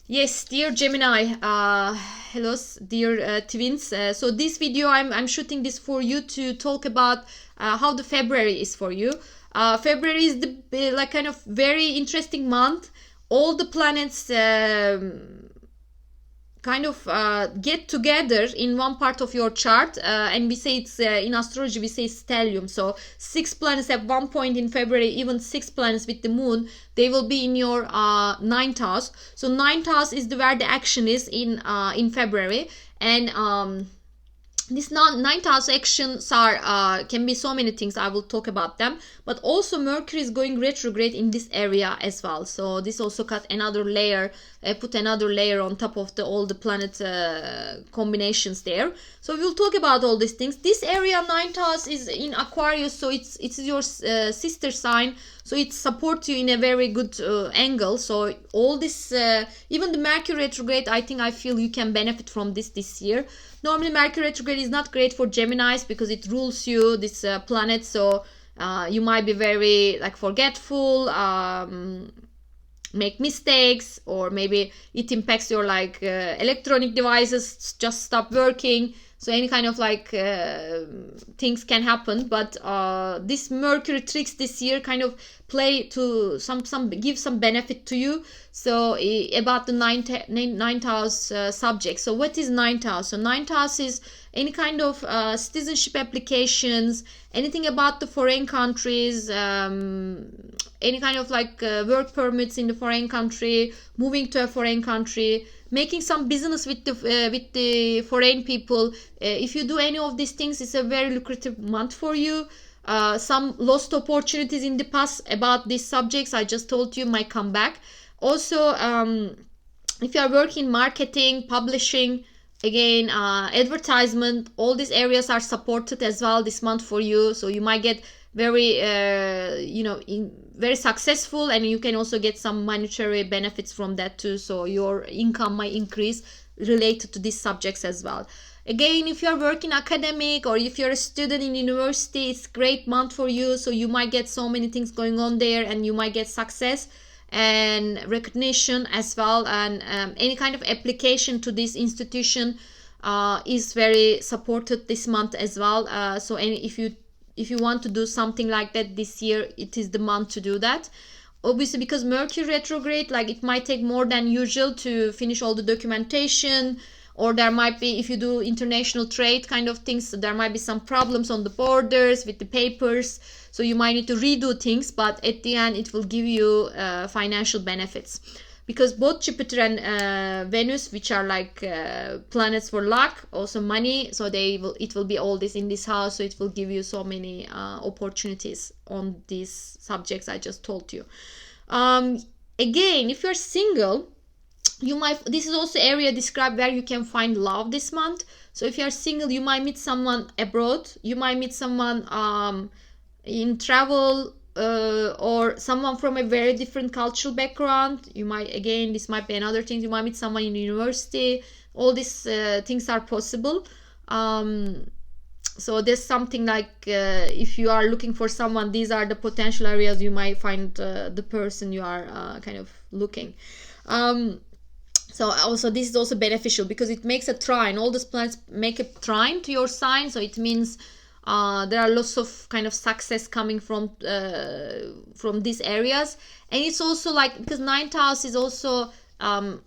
Yes, dear Gemini, hello, dear twins. So this video, I'm shooting this for you to talk about how the February is for you. February is the like kind of very interesting month. All the planets kind of get together in one part of your chart, and we say it's in astrology we say stellium. So six planets at one point in February, even six planets with the moon, they will be in your ninth house. So ninth house is where the action is in February. And this ninth house actions are can be so many things. I will talk about them, but also Mercury is going retrograde in this area as well, so this also cut another layer, put another layer on top of all the planet combinations there. So we'll talk about all these things. This area ninth house is in Aquarius, so it's your sister sign, so it supports you in a very good angle. So all this, even the Mercury retrograde, I feel you can benefit from this year. Normally Mercury retrograde is not great for Geminis because it rules you, this planet, so you might be very like forgetful, make mistakes, or maybe it impacts your like electronic devices just stop working. So any kind of like things can happen, but this Mercury tricks this year kind of play to some give some benefit to you. So about the ninth house subject. So what is ninth house? So ninth house is any kind of citizenship applications, anything about the foreign countries, any kind of like work permits in the foreign country, moving to a foreign country, making some business with the foreign people. If you do any of these things, it's a very lucrative month for you. Some lost opportunities in the past about these subjects I just told you might come back. Also, if you are working marketing, publishing, again advertisement, all these areas are supported as well this month for you. So you might get very very successful, and you can also get some monetary benefits from that too. So your income might increase related to these subjects as well. Again, if you're working academic or if you're a student in university, it's great month for you. So you might get so many things going on there, and you might get success and recognition as well. And any kind of application to this institution is very supported this month as well. So if you want to do something like that this year, it is the month to do that. Obviously, because Mercury retrograde, like it might take more than usual to finish all the documentation, or there might be, if you do international trade kind of things, there might be some problems on the borders with the papers, so you might need to redo things, but at the end it will give you financial benefits, because both Jupiter and Venus, which are like planets for luck, also money, so it will be all this in this house, so it will give you so many opportunities on these subjects I just told you. Again, if you're single, this is also area described where you can find love this month. So if you're single, you might meet someone abroad, you might meet someone in travel, or someone from a very different cultural background. You might, again, this might be another thing, you might meet someone in university. All these things are possible. So there's something like if you are looking for someone, these are the potential areas you might find the person you are kind of looking. So also this is also beneficial because it makes a trine. All these planets make a trine to your sign, so it means there are lots of kind of success coming from these areas. And it's also like, because ninth house is also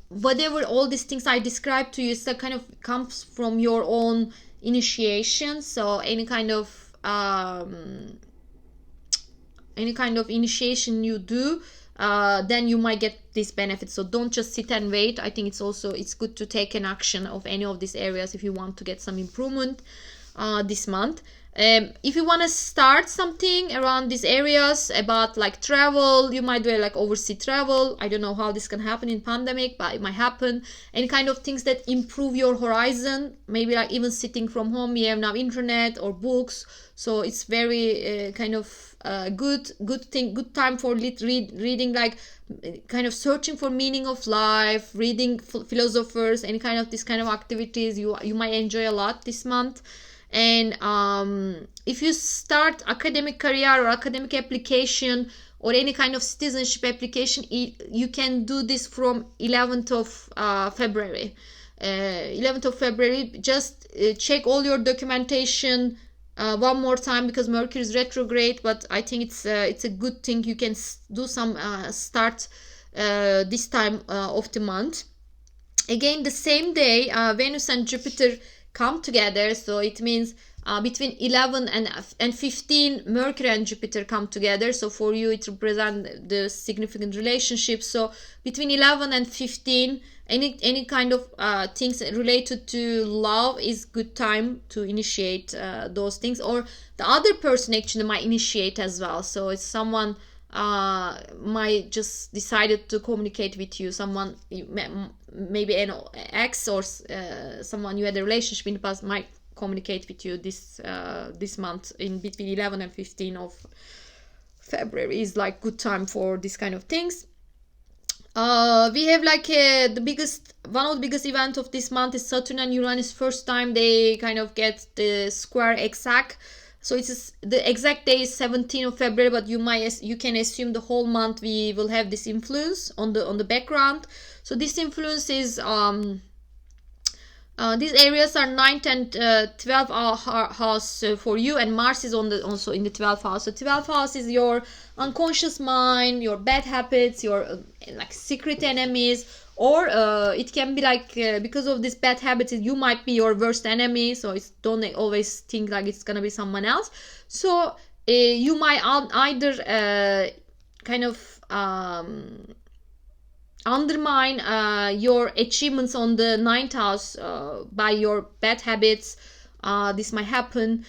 whatever all these things I described to you, it's kind of comes from your own initiation. So any kind of initiation you do, then you might get this benefit. So don't just sit and wait. I think it's good to take an action of any of these areas if you want to get some improvement this month. If you want to start something around these areas about like travel, you might do like overseas travel. I don't know how this can happen in pandemic, but it might happen. Any kind of things that improve your horizon, maybe like even sitting from home, you have now internet or books, so it's very kind of good time for reading, like kind of searching for meaning of life, reading philosophers, any kind of this kind of activities you might enjoy a lot this month. And if you start academic career or academic application, or any kind of citizenship application, you can do this from 11th of February. 11th of February, just check all your documentation one more time, because Mercury is retrograde, but I think it's a good thing. You can do some start this time of the month. Again, the same day, Venus and Jupiter come together, so it means between 11 and 15, Mercury and Jupiter come together. So for you, it represents the significant relationship. So between 11 and 15, any kind of things related to love is good time to initiate those things, or the other person actually might initiate as well. So it's someone might just decided to communicate with you, someone, maybe an ex, or someone you had a relationship in the past might communicate with you this month in between 11 and 15 of February is like good time for this kind of things. We have like one of the biggest event of this month is Saturn and Uranus. First time they kind of get the square exact. So it's the exact day is 17th of February, but you can assume the whole month we will have this influence on the background. So this influence is these areas are 9th and 12th house for you, and Mars is also in the 12th house. So 12th house is your unconscious mind, your bad habits, your like secret enemies, or it can be like because of this bad habits, you might be your worst enemy. So don't always think like it's gonna be someone else. So you might either kind of undermine your achievements on the 9th house by your bad habits. This might happen,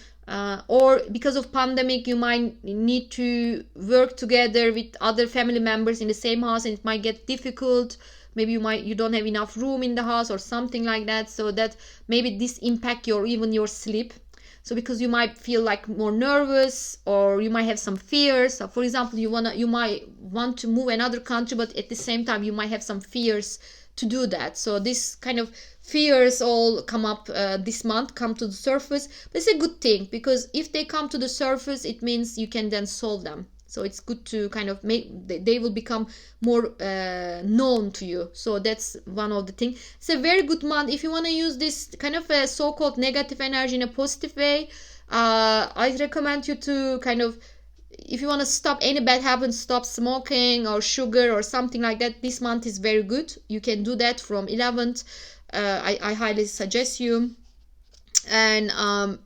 or because of pandemic, you might need to work together with other family members in the same house, and it might get difficult. Maybe you don't have enough room in the house or something like that, so that maybe this impact even your sleep. So because you might feel like more nervous, or you might have some fears. So for example, you might want to move another country, but at the same time you might have some fears to do that. So this kind of fears all come up this month, come to the surface. But it's a good thing, because if they come to the surface, it means you can then solve them. So it's good to kind of they will become more known to you. So that's one of the things. It's a very good month if you want to use this kind of a so-called negative energy in a positive way. I recommend you to kind of, if you want to stop any bad habits, stop smoking or sugar or something like that, this month is very good. You can do that from 11th. I highly suggest you. And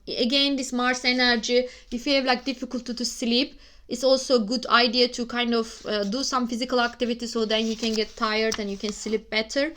again, this Mars energy, if you have like difficulty to sleep, it's also a good idea to kind of do some physical activity, so then you can get tired and you can sleep better.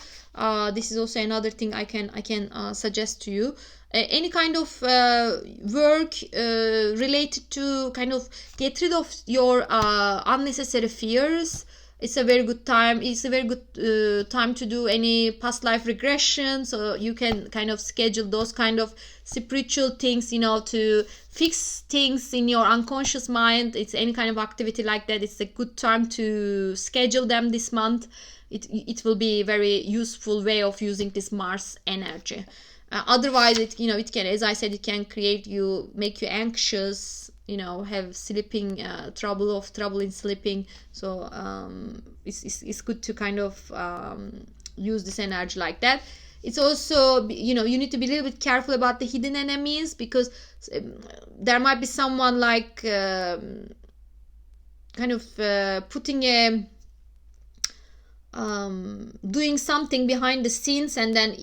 This is also another thing I can suggest to you. Any kind of work related to kind of get rid of your unnecessary fears. It's a very good time. It's a very good time to do any past life regression. So you can kind of schedule those kind of spiritual things, to fix things in your unconscious mind. It's any kind of activity like that. It's a good time to schedule them this month. It will be a very useful way of using this Mars energy. Otherwise, it can, as I said, it can make you anxious. Have sleeping trouble in sleeping. So it's good to kind of use this energy like that. It's also, you need to be a little bit careful about the hidden enemies, because there might be someone like kind of putting doing something behind the scenes, and then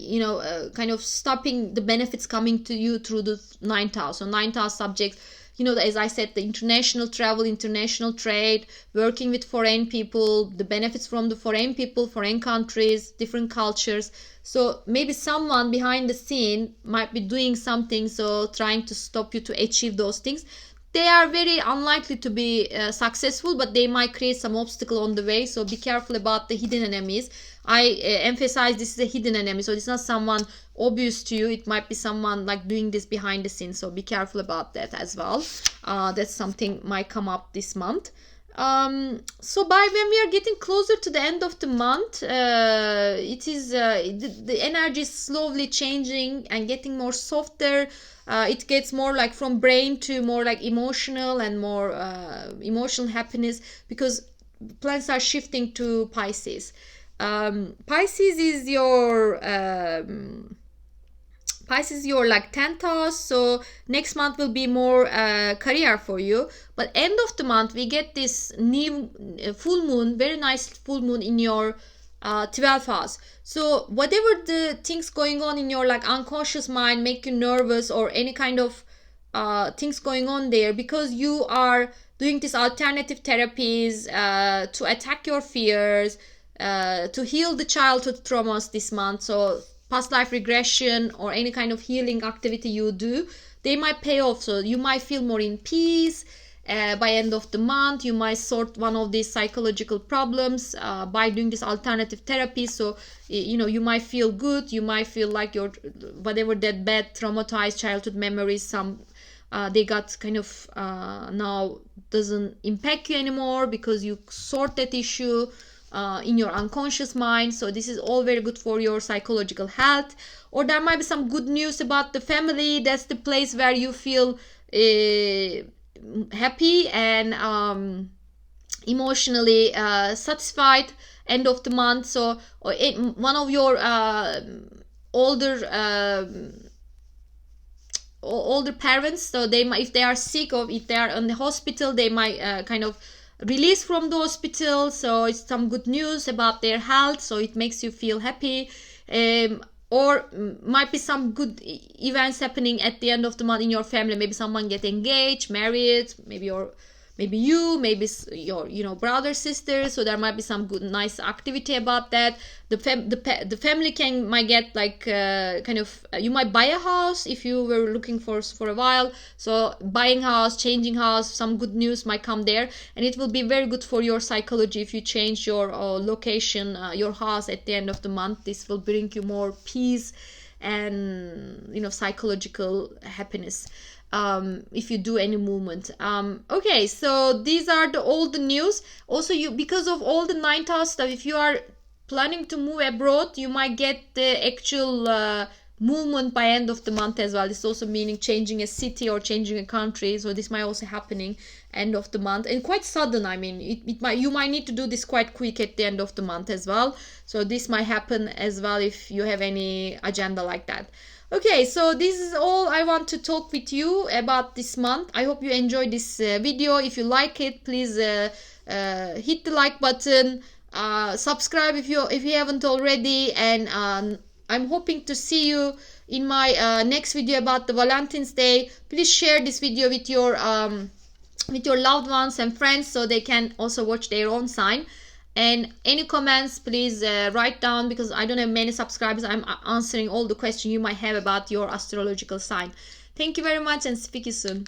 kind of stopping the benefits coming to you through the 9th house. So 9th house subjects, as I said, the international travel, international trade, working with foreign people, the benefits from the foreign people, foreign countries, different cultures. So maybe someone behind the scene might be doing something, so trying to stop you to achieve those things. They are very unlikely to be successful, but they might create some obstacle on the way. So be careful about the hidden enemies. I emphasize this is a hidden enemy, so it's not someone obvious to you. It might be someone like doing this behind the scenes, so be careful about that as well. That's something might come up this month. So by when we are getting closer to the end of the month, it is the energy is slowly changing and getting more softer. It gets more like from brain to more like emotional and more emotional happiness, because planets are shifting to Pisces. Pisces is your like 10th house, so next month will be more career for you. But end of the month we get this new full moon, very nice full moon in your 12th house. So whatever the things going on in your like unconscious mind make you nervous, or any kind of things going on there, because you are doing these alternative therapies to attack your fears, to heal the childhood traumas this month. So past life regression or any kind of healing activity you do, they might pay off. So you might feel more in peace by end of the month. You might sort one of these psychological problems by doing this alternative therapy. So you might feel good. You might feel like your whatever that bad traumatized childhood memories, some they got kind of now doesn't impact you anymore, because you sort that issue in your unconscious mind. So this is all very good for your psychological health. Or there might be some good news about the family. That's the place where you feel happy and emotionally satisfied end of the month. So one of your older parents, so they might, if they are sick or if they are in the hospital, they might kind of release from the hospital. So it's some good news about their health, so it makes you feel happy. Or might be some good events happening at the end of the month in your family. Maybe someone get engaged, married, maybe you, maybe your brother, sister. So there might be some good nice activity about that. The family might get like kind of you might buy a house if you were looking for a while. So buying house, changing house, some good news might come there, and it will be very good for your psychology if you change your location, your house at the end of the month. This will bring you more peace and psychological happiness. If you do any movement. Okay, so these are all the news. Also, because of all the 9th house stuff, if you are planning to move abroad, you might get the actual movement by end of the month as well. It's also meaning changing a city or changing a country. So this might also happening end of the month, and quite sudden. I mean, you might need to do this quite quick at the end of the month as well. So this might happen as well if you have any agenda like that. Okay, so this is all I want to talk with you about this month. I hope you enjoyed this video. If you like it, please hit the like button, subscribe if you haven't already, and I'm hoping to see you in my next video about the Valentine's Day. Please share this video with your loved ones and friends, so they can also watch their own sign. And any comments, please write down, because I don't have many subscribers. I'm answering all the questions you might have about your astrological sign. Thank you very much, and speak to you soon.